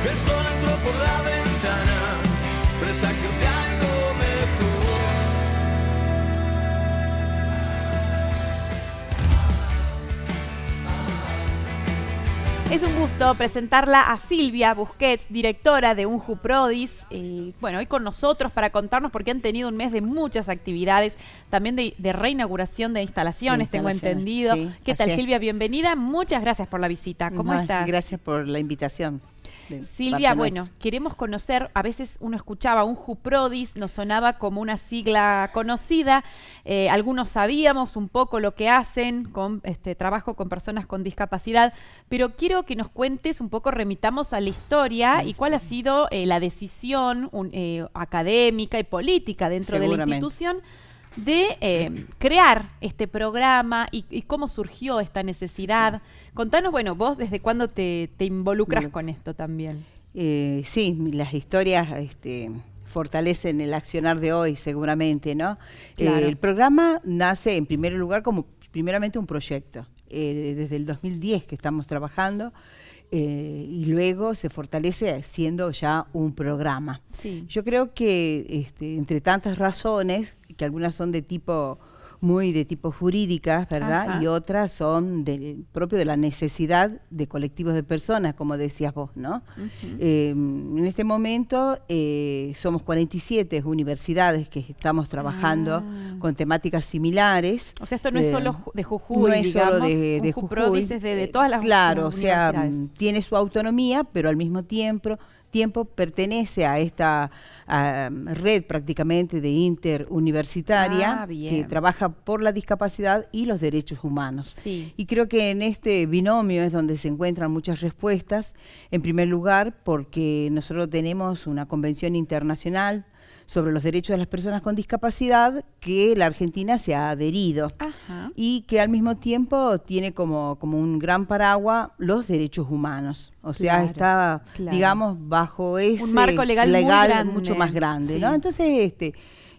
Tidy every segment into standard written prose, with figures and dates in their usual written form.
El sol entró por la ventana, presagios de algo mejor. Es un gusto presentarla a Silvia Busquets, directora de Unju Prodis. Bueno, hoy con nosotros para contarnos porque han tenido un mes de muchas actividades, también de reinauguración de instalaciones, tengo entendido. Sí, ¿Qué tal, es. Silvia? Bienvenida. Muchas gracias por la visita. ¿Cómo estás? Gracias por la invitación. Silvia, bueno, queremos conocer, a veces uno escuchaba Unju Prodis, nos sonaba como una sigla conocida, algunos sabíamos un poco lo que hacen, con trabajo con personas con discapacidad, pero quiero que nos cuentes un poco, remitamos a la historia y cuál ha sido la decisión académica y política dentro de la institución de crear este programa y cómo surgió esta necesidad. Sí. Contanos, bueno, vos desde cuándo te involucras con esto también. Sí, las historias fortalecen el accionar de hoy seguramente, ¿no? Claro. El programa nace en primer lugar como primeramente un proyecto. Desde el 2010 que estamos trabajando y luego se fortalece siendo ya un programa. Sí. Yo creo que entre tantas razones, que algunas son de tipo jurídicas, ¿verdad? Ajá. Y otras son propio de la necesidad de colectivos de personas, como decías vos, ¿no? En este momento somos 47 universidades que estamos trabajando con temáticas similares. O sea, esto no es solo de Jujuy, no es digamos, solo de Jujuy. Prodis es de todas las claro, universidades. O sea, tiene su autonomía, pero al mismo tiempo pertenece a esta red prácticamente de interuniversitaria que trabaja por la discapacidad y los derechos humanos. Sí. Y creo que en este binomio es donde se encuentran muchas respuestas. En primer lugar, porque nosotros tenemos una convención internacional sobre los derechos de las personas con discapacidad que la Argentina se ha adherido. Ajá. Y que al mismo tiempo tiene como un gran paraguas los derechos humanos. O sea, está, digamos, bajo ese un marco legal mucho más grande, sí. ¿No? Entonces,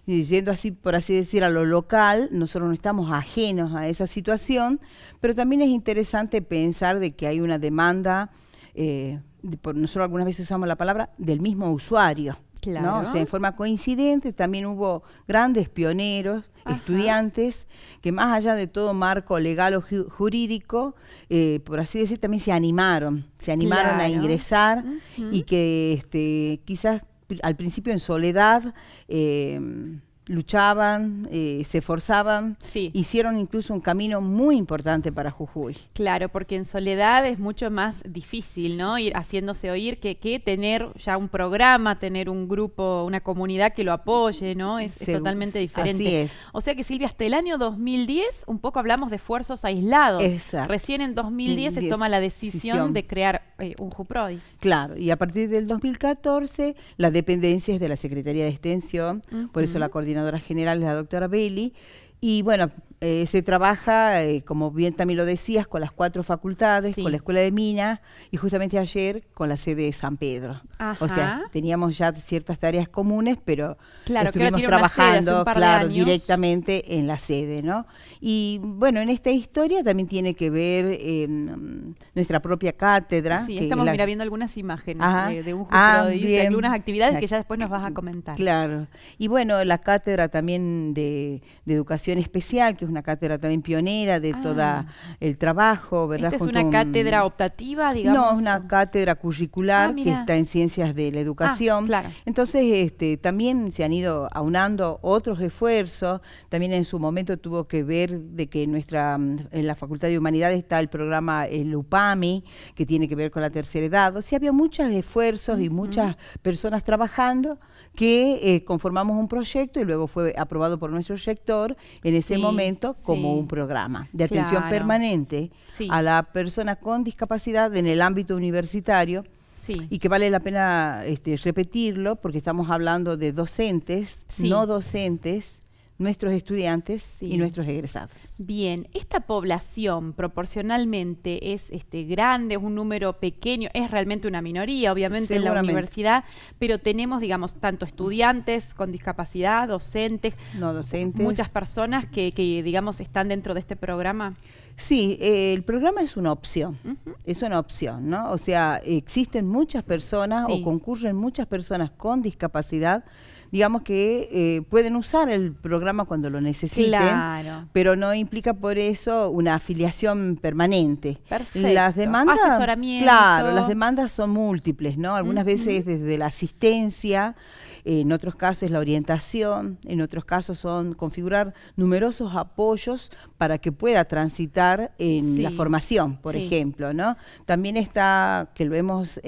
yendo así, por así decir, a lo local, nosotros no estamos ajenos a esa situación, pero también es interesante pensar de que hay una demanda, nosotros algunas veces usamos la palabra, del mismo usuario. Claro. ¿No? O sea, en forma coincidente también hubo grandes pioneros, estudiantes, que más allá de todo marco legal o jurídico, por así decir, también se animaron a ingresar y que quizás al principio en soledad luchaban, se esforzaban, sí. Hicieron incluso un camino muy importante para Jujuy. Claro, porque en soledad es mucho más difícil, ¿no? Ir haciéndose oír que tener ya un programa, tener un grupo, una comunidad que lo apoye, ¿no? Es totalmente diferente. Así es. O sea que, Silvia, hasta el año 2010 un poco hablamos de esfuerzos aislados. Exacto. Recién en 2010 se toma la decisión de crear Unju Prodis. Claro, y a partir del 2014 las dependencias de la Secretaría de Extensión, por eso la coordinación general es la doctora Belli, y bueno, se trabaja, como bien también lo decías, con las 4 facultades, sí. Con la Escuela de Minas, y justamente ayer con la sede de San Pedro. Ajá. O sea, teníamos ya ciertas tareas comunes, pero estuvimos trabajando, directamente en la sede, ¿no? Y bueno, en esta historia también tiene que ver nuestra propia cátedra. Sí, estamos viendo algunas imágenes de Unju Prodis, de algunas actividades que ya después nos vas a comentar. Claro. Y bueno, la cátedra también de Educación Especial, que es una cátedra también pionera de todo el trabajo, ¿verdad? ¿Esta es una cátedra optativa, digamos? No, es una cátedra curricular que está en Ciencias de la Educación. Claro. Entonces, también se han ido aunando otros esfuerzos. También en su momento tuvo que ver de que en la Facultad de Humanidades está el programa el UPAMI, que tiene que ver con la tercera edad. O sea, había muchos esfuerzos y muchas personas trabajando que conformamos un proyecto y luego fue aprobado por nuestro rector en ese momento como un programa de atención permanente a la persona con discapacidad en el ámbito universitario. Sí. Y que vale la pena repetirlo porque estamos hablando de docentes, no docentes, nuestros estudiantes y nuestros egresados. Bien, esta población proporcionalmente es grande, es un número pequeño, es realmente una minoría, obviamente, en la universidad, pero tenemos, digamos, tanto estudiantes con discapacidad, docentes, no docentes, muchas personas que digamos, están dentro de este programa. Sí, el programa es una opción, es una opción, ¿no? O sea, existen muchas personas o concurren muchas personas con discapacidad, digamos que pueden usar el programa cuando lo necesiten, pero no implica por eso una afiliación permanente. Perfecto. Las demandas, asesoramiento. claro, las demandas son múltiples, ¿no? Algunas veces desde la asistencia, en otros casos es la orientación, en otros casos son configurar numerosos apoyos para que pueda transitar en la formación, por ejemplo, ¿no? También está, que lo hemos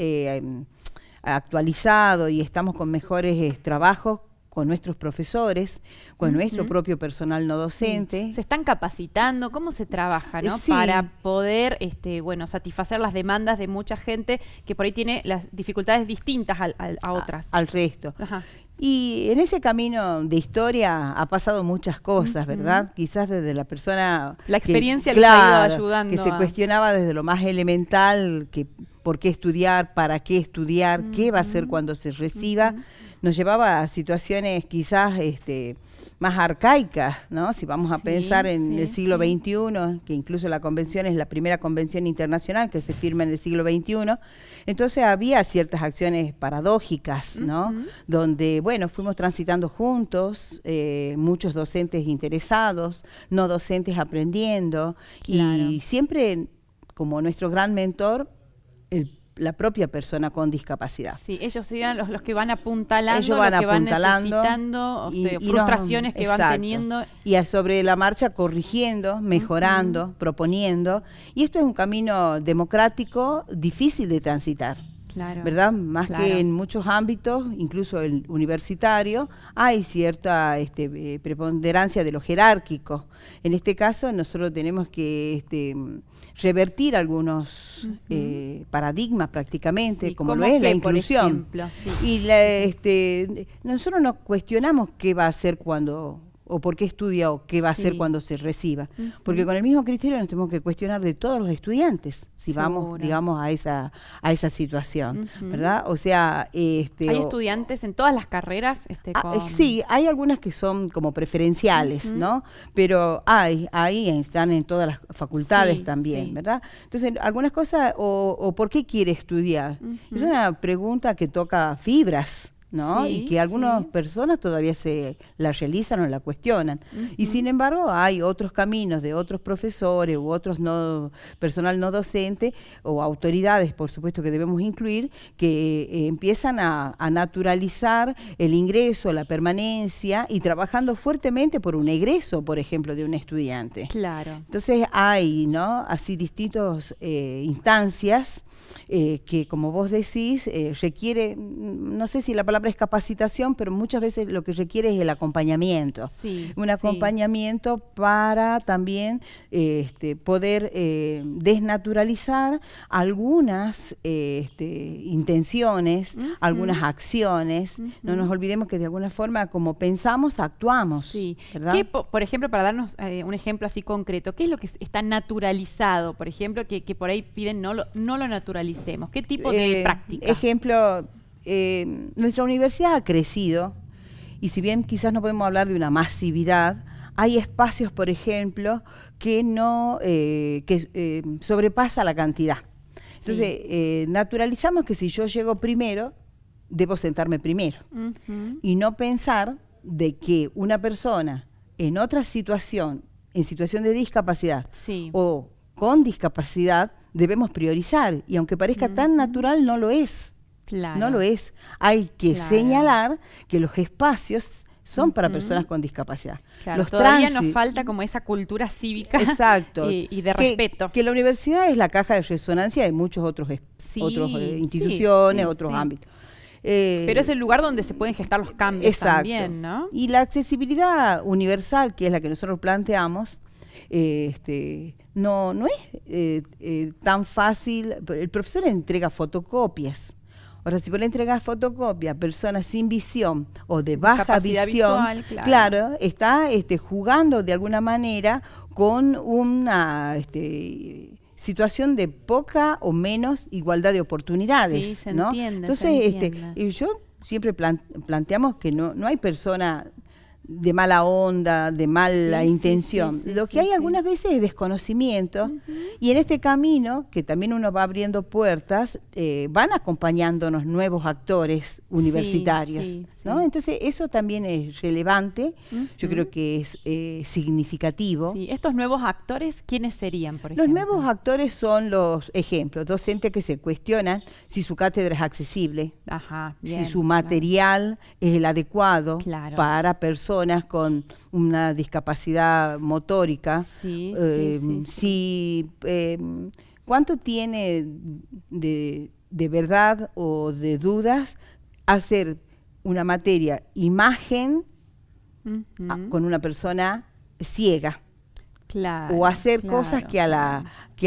actualizado y estamos con mejores trabajos con nuestros profesores, con nuestro propio personal no docente. Se están capacitando, ¿cómo se trabaja, no? Para poder, bueno, satisfacer las demandas de mucha gente que por ahí tiene las dificultades distintas a otras. Al resto. Y en ese camino de historia ha pasado muchas cosas, ¿verdad? Quizás desde la persona... La experiencia les ha ido ayudando. Que se cuestionaba desde lo más elemental, que por qué estudiar, para qué estudiar, qué va a hacer cuando se reciba, nos llevaba a situaciones quizás más arcaicas, ¿no? Si vamos a pensar en el siglo XXI, que incluso la convención es la primera convención internacional que se firma en el siglo XXI, entonces había ciertas acciones paradójicas, ¿no? Donde, bueno, fuimos transitando juntos, muchos docentes interesados, no docentes aprendiendo, y siempre como nuestro gran mentor, la propia persona con discapacidad. Sí, ellos serían los que van apuntalando, ellos van los que apuntalando, van necesitando, frustraciones que van teniendo. Y sobre la marcha corrigiendo, mejorando, proponiendo. Y esto es un camino democrático difícil de transitar. ¿Verdad? Más que en muchos ámbitos, incluso el universitario, hay cierta preponderancia de lo jerárquico. En este caso, nosotros tenemos que revertir algunos paradigmas prácticamente, como lo es la inclusión. Por ejemplo, y nosotros nos cuestionamos qué va a hacer cuando... o por qué estudia o qué va a hacer cuando se reciba. Porque con el mismo criterio nos tenemos que cuestionar de todos los estudiantes, si vamos, digamos, a esa situación, ¿verdad? O sea... ¿hay estudiantes en todas las carreras? Sí, hay algunas que son como preferenciales, ¿no? Pero ahí están en todas las facultades también, ¿verdad? Entonces, algunas cosas, o ¿por qué quiere estudiar? Es una pregunta que toca fibras, ¿no? Y que algunas personas todavía se la realizan o la cuestionan. Y sin embargo hay otros caminos de otros profesores u otros personal no docente o autoridades, por supuesto, que debemos incluir, que empiezan a naturalizar el ingreso, la permanencia y trabajando fuertemente por un egreso, por ejemplo, de un estudiante. Claro. Entonces hay, ¿no? Así distintas instancias que, como vos decís, requiere, no sé si la palabra es capacitación, pero muchas veces lo que requiere es el acompañamiento. Un acompañamiento para también poder desnaturalizar algunas intenciones, algunas acciones. No nos olvidemos que de alguna forma, como pensamos, actuamos. ¿Verdad? ¿Qué, por ejemplo, para darnos un ejemplo así concreto, qué es lo que está naturalizado, por ejemplo, que por ahí piden no lo naturalicemos? ¿Qué tipo de práctica? Ejemplo, nuestra universidad ha crecido y si bien quizás no podemos hablar de una masividad, hay espacios, por ejemplo, que sobrepasa la cantidad. Entonces, naturalizamos que si yo llego primero, debo sentarme primero. Y no pensar de que una persona en otra situación, en situación de discapacidad o con discapacidad, debemos priorizar. Y aunque parezca tan natural, no lo es. No lo es. Hay que señalar que los espacios son para personas con discaotras. Todavía nos falta como esa cultura cívica y de respeto. Que la universidad es la caja de resonancia de muchos otros instituciones, otros ámbitos. Pero es el lugar donde se pueden gestar los cambios también, ¿no? Y la accesibilidad universal, que es la que nosotros planteamos, no es tan fácil. El profesor entrega fotocopias. Ahora, si vos le entregás fotocopia a personas sin visión o de baja visión, visual, claro, está jugando de alguna manera con una situación de poca o menos igualdad de oportunidades. Sí, se ¿no? entiende, Entonces, yo siempre planteamos que no hay persona de mala onda, de mala intención. Sí, Lo que hay algunas veces es desconocimiento, y en este camino, que también uno va abriendo puertas, van acompañándonos nuevos actores universitarios, ¿no? Entonces eso también es relevante, yo creo que es significativo. Sí. ¿Estos nuevos actores quiénes serían, por ejemplo? Los nuevos actores son los ejemplos, docentes que se cuestionan si su cátedra es accesible, bien, si su material es el adecuado para personas con una discapacidad motórica, cuánto tiene de verdad o de dudas hacer una materia imagen con una persona ciega. O hacer cosas que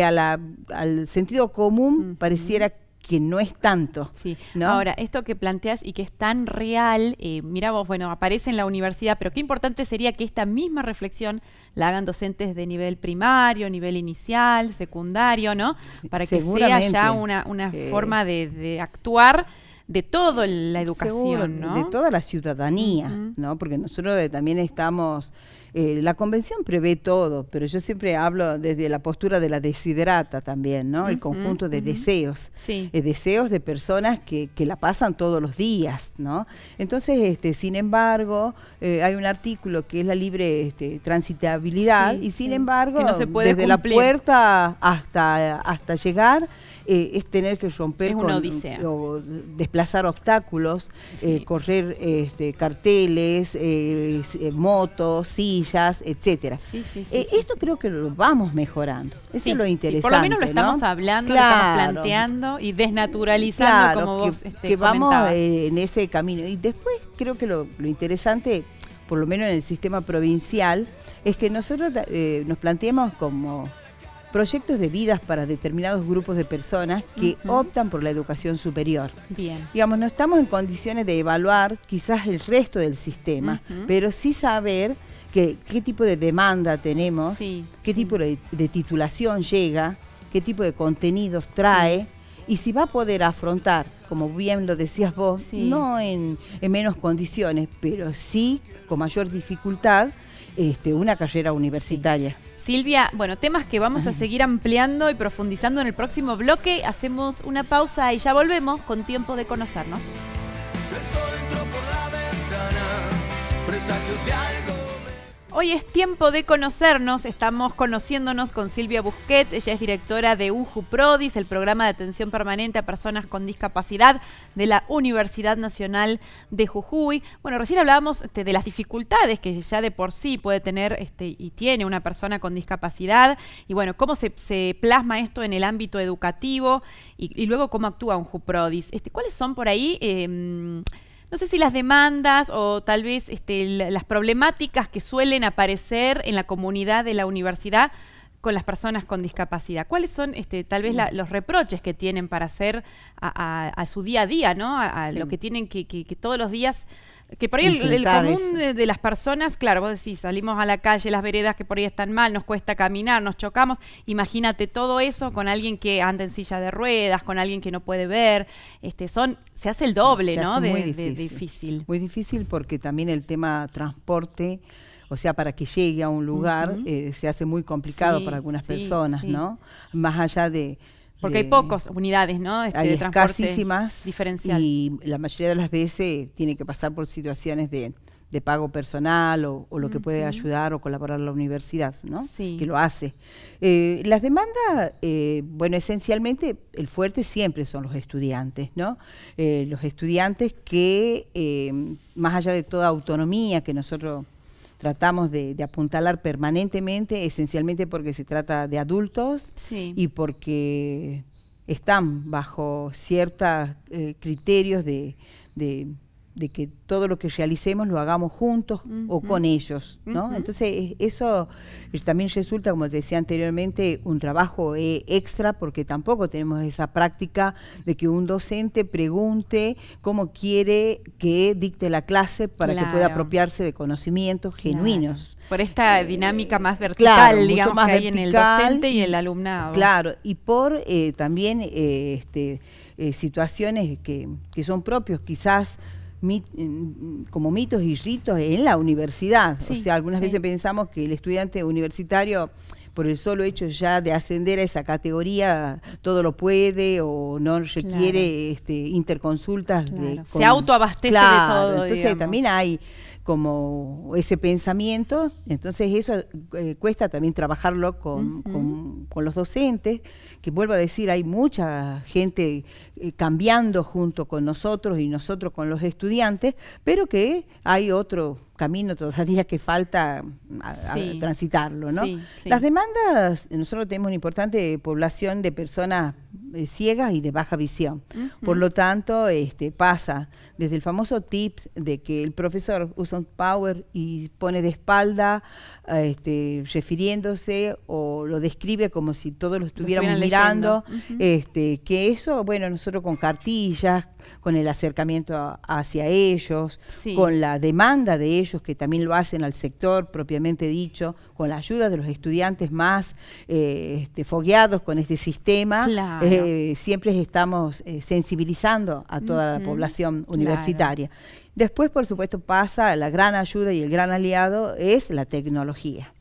al sentido común pareciera que no es tanto. Sí. ¿No? Ahora, esto que planteas y que es tan real, mira vos, bueno, aparece en la universidad, pero qué importante sería que esta misma reflexión la hagan docentes de nivel primario, nivel inicial, secundario, ¿no? Para que sea ya una forma de actuar de toda la educación, ¿no? De toda la ciudadanía, ¿no? Porque nosotros también estamos... la convención prevé todo, pero yo siempre hablo desde la postura de la desiderata también, ¿no? El conjunto de deseos, deseos de personas que la pasan todos los días, ¿no? Entonces, sin embargo, hay un artículo que es la libre transitabilidad, y sin embargo, que no se puede desde cumplir. la puerta hasta llegar, es tener que romper o desplazar obstáculos, correr motos, sillas, etcétera. Esto creo que lo vamos mejorando. Eso es lo interesante. Por lo menos lo estamos hablando, lo estamos planteando y desnaturalizando, como vos que vamos en ese camino. Y después creo que lo interesante, por lo menos en el sistema provincial, es que nosotros nos planteemos como proyectos de vidas para determinados grupos de personas que optan por la educación superior. Bien. Digamos, no estamos en condiciones de evaluar quizás el resto del sistema, pero sí saber qué tipo de demanda tenemos, qué tipo de titulación llega, qué tipo de contenidos trae, y si va a poder afrontar, como bien lo decías vos, no en menos condiciones, pero sí con mayor dificultad, una carrera universitaria. Silvia, bueno, temas que vamos a seguir ampliando y profundizando en el próximo bloque. Hacemos una pausa y ya volvemos con tiempo de conocernos. El sol entró por la ventana, presagios de algo. Hoy es tiempo de conocernos, estamos conociéndonos con Silvia Busquets, ella es directora de UNJU-PRODIS, el programa de atención permanente a personas con discapacidad de la Universidad Nacional de Jujuy. Bueno, recién hablábamos de las dificultades que ya de por sí puede tener y tiene una persona con discapacidad, y bueno, cómo se plasma esto en el ámbito educativo y luego cómo actúa UNJU-PRODIS. ¿Cuáles son por ahí? No sé si las demandas o tal vez las problemáticas que suelen aparecer en la comunidad de la universidad con las personas con discapacidad. ¿Cuáles son tal vez los reproches que tienen para hacer a su día a día, ¿no? A lo que tienen que todos los días... Que por ahí el común de las personas, claro, vos decís, salimos a la calle, las veredas que por ahí están mal, nos cuesta caminar, nos chocamos. Imagínate todo eso con alguien que anda en silla de ruedas, con alguien que no puede ver. Se hace el doble, ¿no? De difícil. Muy difícil porque también el tema transporte, o sea, para que llegue a un lugar, se hace muy complicado para algunas personas, ¿no? Más allá de... Porque hay pocas unidades, ¿no? Hay de transporte escasísimas diferencial. Y la mayoría de las veces tiene que pasar por situaciones de pago personal o lo que puede ayudar o colaborar la universidad, ¿no? Que lo hace. Las demandas, bueno, esencialmente el fuerte siempre son los estudiantes, ¿no? Los estudiantes que, más allá de toda autonomía que nosotros tratamos de apuntalar permanentemente, esencialmente porque se trata de adultos y porque están bajo ciertos criterios de que todo lo que realicemos lo hagamos juntos o con ellos, ¿no? Entonces eso también resulta, como te decía anteriormente, un trabajo extra, porque tampoco tenemos esa práctica de que un docente pregunte cómo quiere que dicte la clase para que pueda apropiarse de conocimientos genuinos. Por esta dinámica más vertical, digamos, más que hay en el docente y el alumnado. Claro, y por también situaciones que son propios, quizás como mitos y ritos en la universidad. Sí, o sea, algunas sí. veces pensamos que el estudiante universitario, por el solo hecho ya de ascender a esa categoría, todo lo puede o no requiere interconsultas. Claro. Se autoabastece de todo, Entonces digamos. también hay como ese pensamiento, entonces eso cuesta también trabajarlo con los docentes, que vuelvo a decir, hay mucha gente cambiando junto con nosotros y nosotros con los estudiantes, pero que hay otro camino todavía que falta a transitarlo, ¿no? Sí, sí. Las demandas, nosotros tenemos una importante población de personas ciegas y de baja visión. Por lo tanto, pasa desde el famoso tips de que el profesor usa un power y pone de espalda, refiriéndose o lo describe como si todos lo estuviéramos mirando, que eso, bueno, nosotros con cartillas, con el acercamiento hacia ellos, con la demanda de ellos, que también lo hacen al sector propiamente dicho, con la ayuda de los estudiantes más fogueados con este sistema, siempre estamos sensibilizando a toda la población universitaria. Después, por supuesto, pasa la gran ayuda y el gran aliado es la tecnología.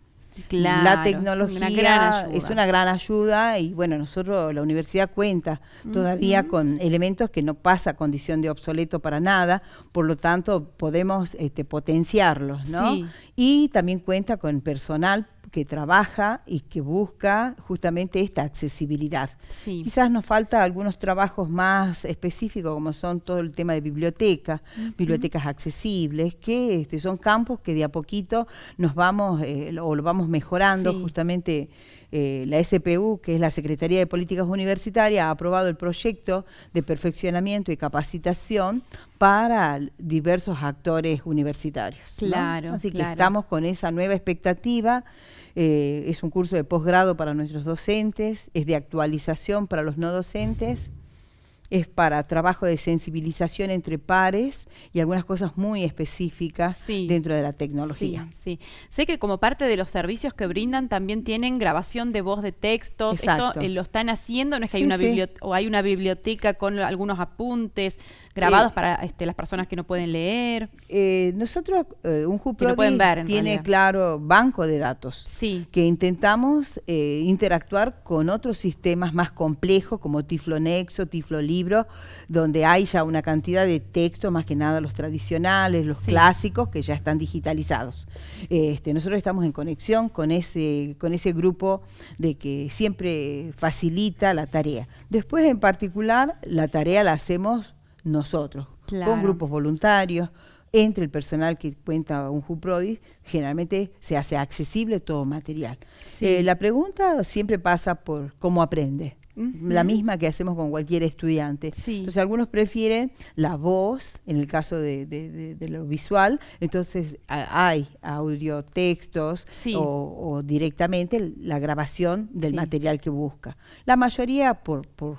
Claro, la tecnología es una gran ayuda y bueno, nosotros, la universidad cuenta todavía con elementos que no pasa condición de obsoleto para nada, por lo tanto podemos potenciarlos, ¿no? Sí. Y también cuenta con personal que trabaja y que busca justamente esta accesibilidad. Sí. Quizás nos falta algunos trabajos más específicos, como son todo el tema de biblioteca, bibliotecas accesibles, que son campos que de a poquito nos vamos, o lo vamos mejorando. Justamente la SPU, que es la Secretaría de Políticas Universitarias, ha aprobado el proyecto de perfeccionamiento y capacitación para diversos actores universitarios, ¿no? Claro, Así que estamos con esa nueva expectativa. Es un curso de posgrado para nuestros docentes, es de actualización para los no docentes, es para trabajo de sensibilización entre pares y algunas cosas muy específicas dentro de la tecnología. Sí. Sé que como parte de los servicios que brindan también tienen grabación de voz de textos. Exacto. Esto lo están haciendo, no es que hay una biblioteca con algunos apuntes grabados para las personas que no pueden leer. Nosotros, un JUPRODI tiene, realidad, claro, banco de datos, que intentamos interactuar con otros sistemas más complejos como Tiflonexo, Tiflolibro, donde hay ya una cantidad de textos, más que nada los tradicionales, los clásicos, que ya están digitalizados. Nosotros estamos en conexión con ese grupo de que siempre facilita la tarea. Después, en particular, la tarea la hacemos nosotros, con grupos voluntarios, entre el personal que cuenta un JUPRODI, generalmente se hace accesible todo material. La pregunta siempre pasa por cómo aprende. La misma que hacemos con cualquier estudiante. Entonces algunos prefieren la voz, en el caso de lo visual, entonces hay audio, textos o directamente la grabación del material que busca. La mayoría,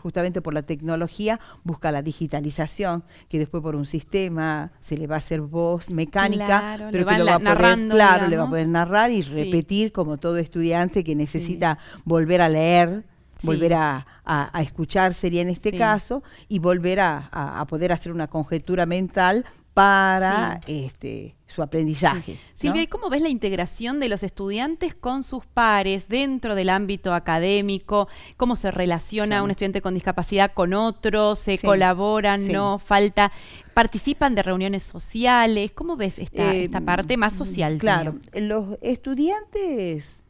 justamente por la tecnología, busca la digitalización, que después por un sistema se le va a hacer voz mecánica, pero que lo va a poder, le va a poder narrar y repetir como todo estudiante que necesita volver a leer, volver a escuchar sería en este caso, y volver a poder hacer una conjetura mental para su aprendizaje. Silvia, ¿y cómo ves la integración de los estudiantes con sus pares dentro del ámbito académico? ¿Cómo se relaciona un estudiante con discapacidad con otro? ¿Se colaboran? ¿No? ¿Falta? ¿Participan de reuniones sociales? ¿Cómo ves esta parte más social? Claro, los estudiantes...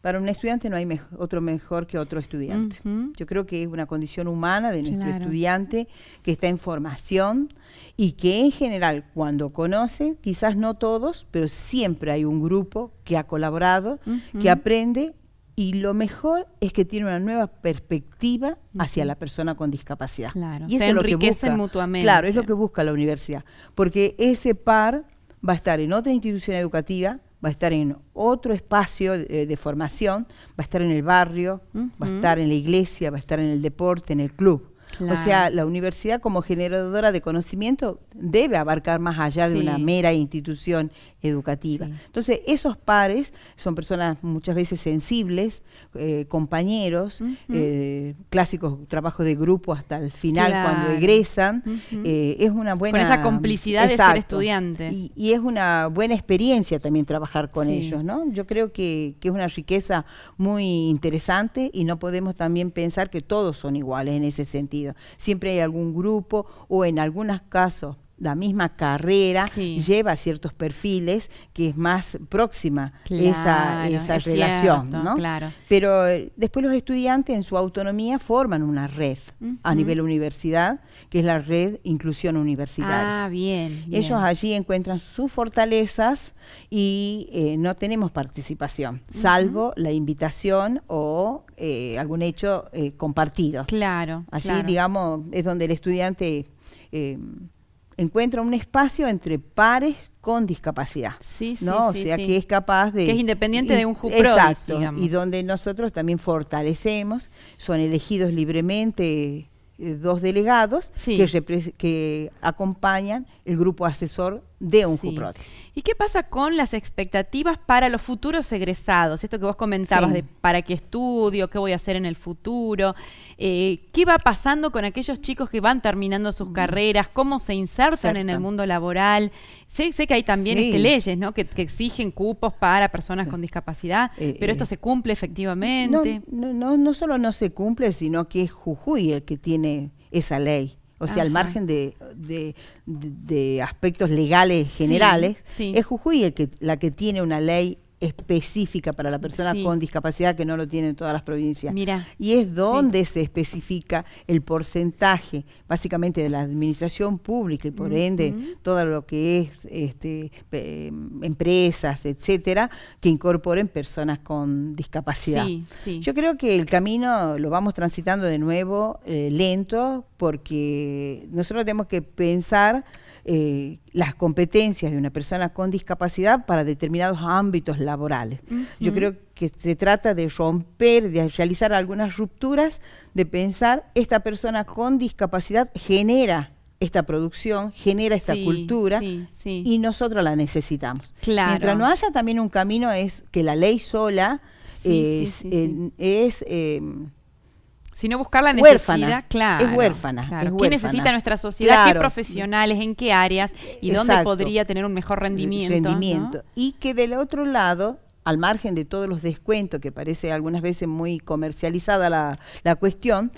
Para un estudiante no hay otro mejor que otro estudiante. Yo creo que es una condición humana de nuestro estudiante que está en formación y que en general cuando conoce, quizás no todos, pero siempre hay un grupo que ha colaborado, que aprende, y lo mejor es que tiene una nueva perspectiva hacia la persona con discapacidad. Y eso se es lo que enriquecen busca, mutuamente. Claro, es lo que busca la universidad, porque ese par va a estar en otra institución educativa, va a estar en otro espacio de formación, va a estar en el barrio, va a estar en la iglesia, va a estar en el deporte, en el club. Claro. O sea, la universidad como generadora de conocimiento debe abarcar más allá de una mera institución educativa. Entonces, esos pares son personas muchas veces sensibles, compañeros, clásicos trabajos de grupo hasta el final cuando egresan. Es una buena... Con esa complicidad de ser estudiantes. Y es una buena experiencia también trabajar con ellos, ¿no? Yo creo que es una riqueza muy interesante y no podemos también pensar que todos son iguales en ese sentido. Siempre hay algún grupo o en algunos casos la misma carrera lleva ciertos perfiles que es más próxima esa relación, cierto, ¿no? Claro. Pero después los estudiantes en su autonomía forman una red a nivel universidad, que es la red Inclusión Universitaria. Ah, bien. Ellos allí encuentran sus fortalezas y no tenemos participación, salvo la invitación o algún hecho compartido. Claro. Allí, digamos, es donde el estudiante encuentra un espacio entre pares con discapacidad, ¿no? O sea, que es capaz de... Que es independiente de un JUPRODIS, exacto, digamos. y donde nosotros también fortalecemos, son elegidos libremente 2 delegados que acompañan el grupo asesor de un JUPRODIS. ¿Y qué pasa con las expectativas para los futuros egresados? Esto que vos comentabas de para qué estudio, qué voy a hacer en el futuro. ¿Qué va pasando con aquellos chicos que van terminando sus carreras? ¿Cómo se insertan en el mundo laboral? Sé que hay también leyes, ¿no? que exigen cupos para personas con discapacidad, pero esto se cumple efectivamente. No solo no se cumple, sino que es Jujuy el que tiene esa ley. O sea, al margen de aspectos legales generales, es Jujuy la que tiene una ley específica para la persona con discapacidad que no lo tienen todas las provincias. Mira. Y es donde se especifica el porcentaje, básicamente de la administración pública y por ende todo lo que es empresas, etcétera, que incorporen personas con discapacidad. Yo creo que el camino lo vamos transitando de nuevo lento, porque nosotros tenemos que pensar las competencias de una persona con discapacidad para determinados ámbitos laborales. Yo creo que se trata de romper, de realizar algunas rupturas, de pensar esta persona con discapacidad genera esta producción, genera esta cultura y nosotros la necesitamos. Claro. Mientras no haya también un camino, es que la ley sola sino buscar la necesidad, huérfana, claro. Es huérfana. ¿Qué necesita nuestra sociedad? ¿Qué profesionales? ¿En qué áreas? ¿Y dónde podría tener un mejor rendimiento? ¿No? Y que del otro lado, al margen de todos los descuentos, que parece algunas veces muy comercializada la cuestión,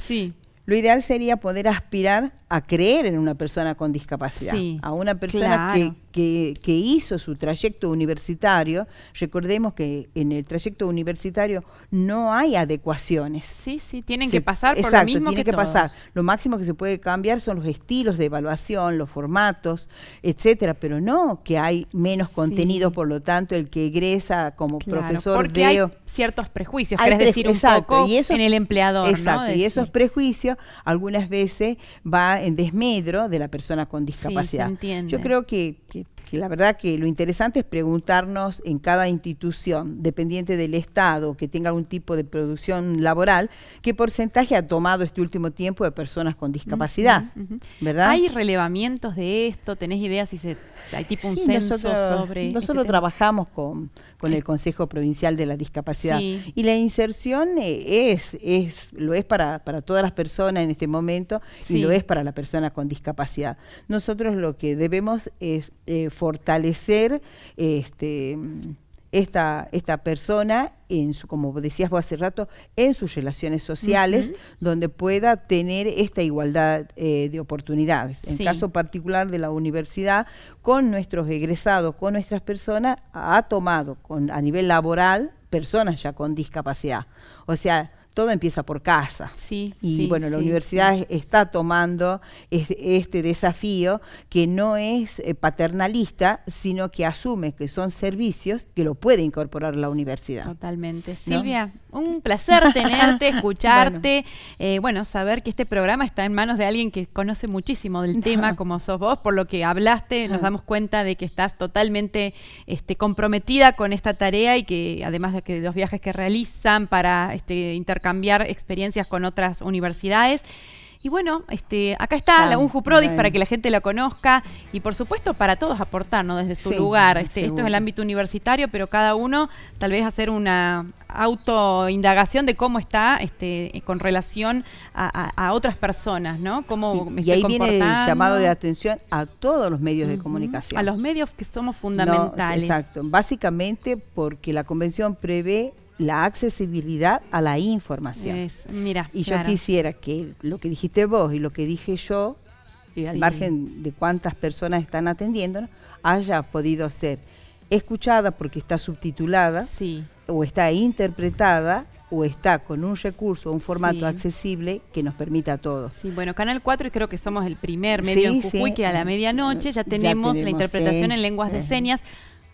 lo ideal sería poder aspirar a creer en una persona con discapacidad, a una persona que hizo su trayecto universitario. Recordemos que en el trayecto universitario no hay adecuaciones. Tienen que pasar por lo mismo que todos. pasar. Lo máximo que se puede cambiar son los estilos de evaluación, los formatos, etcétera, pero no que hay menos contenido, por lo tanto el que egresa como profesor porque hay ciertos prejuicios, querés decir un poco y eso, en el empleador. Exacto, y esos prejuicios algunas veces va en desmedro de la persona con discapacidad. Se entiende. Yo creo que la verdad que lo interesante es preguntarnos en cada institución, dependiente del Estado, que tenga algún tipo de producción laboral, qué porcentaje ha tomado este último tiempo de personas con discapacidad, ¿verdad? ¿Hay relevamientos de esto? ¿Tenés idea si hay tipo un censo sobre nosotros trabajamos con el Consejo Provincial de la Discapacidad y la inserción lo es para todas las personas en este momento y lo es para la persona con discapacidad. Nosotros lo que debemos es fortalecer esta persona en su, como decías vos hace rato, en sus relaciones sociales, donde pueda tener esta igualdad de oportunidades. En caso particular de la universidad, con nuestros egresados, con nuestras personas, ha tomado a nivel laboral personas ya con discapacidad. O sea, todo empieza por casa. La universidad está tomando este desafío que no es paternalista, sino que asume que son servicios que lo puede incorporar la universidad. Totalmente. Silvia, un placer tenerte, escucharte, saber que este programa está en manos de alguien que conoce muchísimo del tema, como sos vos, por lo que hablaste, nos damos cuenta de que estás totalmente comprometida con esta tarea y que además de los viajes que realizan para intercambiar experiencias con otras universidades, Y bueno, acá está la UNJU Prodis bueno. para que la gente lo conozca y por supuesto para todos aportar, ¿no? Desde su Sí, lugar. Esto es seguro. el ámbito universitario, pero cada uno tal vez hacer una autoindagación de cómo está con relación a otras personas, ¿no? Cómo me Y estoy ahí viene el comportando. llamado de atención a todos los medios de Ujú. comunicación. A los medios que somos No, fundamentales. exacto. Básicamente porque la convención prevé la accesibilidad a la información. Mira, Y claro. yo quisiera que lo que dijiste vos y lo que dije yo, al Sí. margen de cuántas personas están atendiendo, ¿no?, haya podido ser escuchada porque está subtitulada, Sí. o está interpretada, o está con un recurso, un formato Sí. accesible que nos permita a todos. Sí, bueno, Canal 4 y creo que somos el primer medio en Sí, Jujuy sí. que a la medianoche ya Ya tenemos la tenemos, interpretación sí. en lenguas de señas,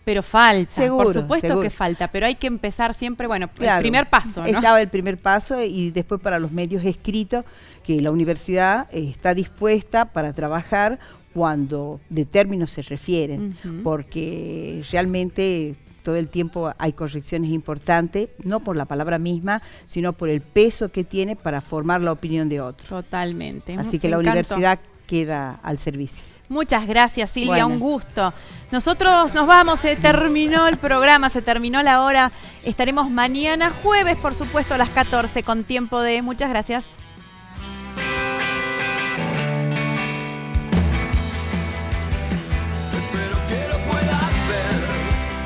pero falta, Seguro, por supuesto seguro. que falta, pero hay que empezar siempre, bueno, el Claro, primer paso, ¿no? Estaba el primer paso y después para los medios escritos, que la universidad está dispuesta para trabajar cuando de términos se refieren, Ujú. porque realmente todo el tiempo hay correcciones importantes, no por la palabra misma, sino por el peso que tiene para formar la opinión de otros. Totalmente. Así que Me la encantó. universidad queda al servicio. Muchas gracias, Silvia, Bueno. un gusto. Nosotros nos vamos, se terminó el programa, se terminó la hora. Estaremos mañana jueves, por supuesto, a las 14 con Tiempo de. Muchas gracias. Espero que lo puedas ver,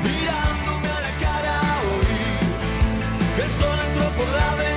mirándome a la cara hoy. El sol entró por la ventana.